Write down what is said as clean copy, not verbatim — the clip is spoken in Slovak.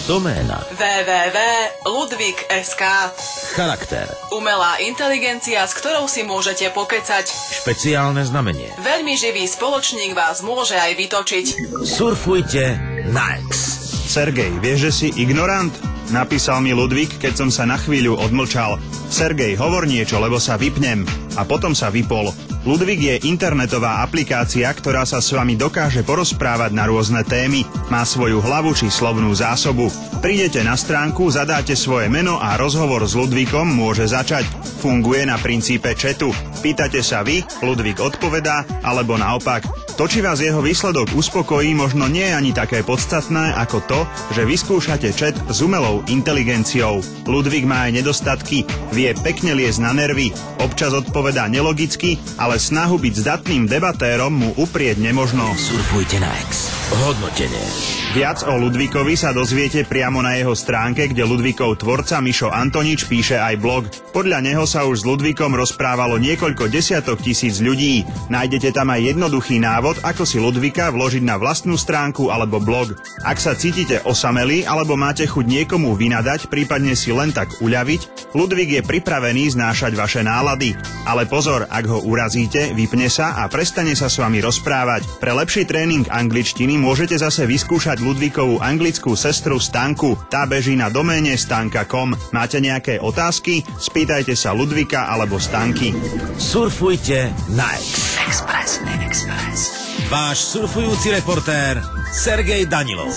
Doména www.ludwig.sk. Charakter. Umelá inteligencia, s ktorou si môžete pokecať. Špeciálne znamenie. Veľmi živý spoločník vás môže aj vytočiť. Surfujte na X. Sergej, vieš, že si ignorant? Napísal mi Ludvík, keď som sa na chvíľu odmlčal. Sergej, hovor niečo, lebo sa vypnem. A potom sa vypol. Ludvík je internetová aplikácia, ktorá sa s vami dokáže porozprávať na rôzne témy. Má svoju hlavu či slovnú zásobu. Prídete na stránku, zadáte svoje meno a rozhovor s Ludvíkom môže začať. Funguje na princípe chatu. Pýtate sa vy, Ludvík odpovedá, alebo naopak. To, či vás jeho výsledok uspokojí, možno nie je ani také podstatné ako to, že vyskúšate chat s umelou inteligenciou. Ludvík má aj nedostatky, vie pekne liesť na nervy, občas odpovedá nelogicky, ale snahu byť zdatným debatérom mu uprieť nemožno. Surfujte na X. Hodnotenie. Viac o Ludvíkovi sa dozviete priamo na jeho stránke, kde Ludvíkov tvorca Mišo Antonič píše aj blog. Podľa neho sa už s Ludvíkom rozprávalo niekoľko desiatok tisíc ľudí. Nájdete tam aj jednoduchý návod, ako si Ludvíka vložiť na vlastnú stránku alebo blog. Ak sa cítite osamelí alebo máte chuť niekomu vynadať, prípadne si len tak uľaviť, Ludvík je pripravený znášať vaše nálady. Ale pozor, ak ho urazíte, vypne sa a prestane sa s vami rozprávať. Pre lepší tréning angličtiny môžete zase vyskúšať Ludvíkovú anglickú sestru Stanku. Tá beží na doméne stanka.com. Máte nejaké otázky? Spýtajte sa Ludvíka alebo Stanky. Surfujte na X. Váš surfujúci reportér Sergej Danilov.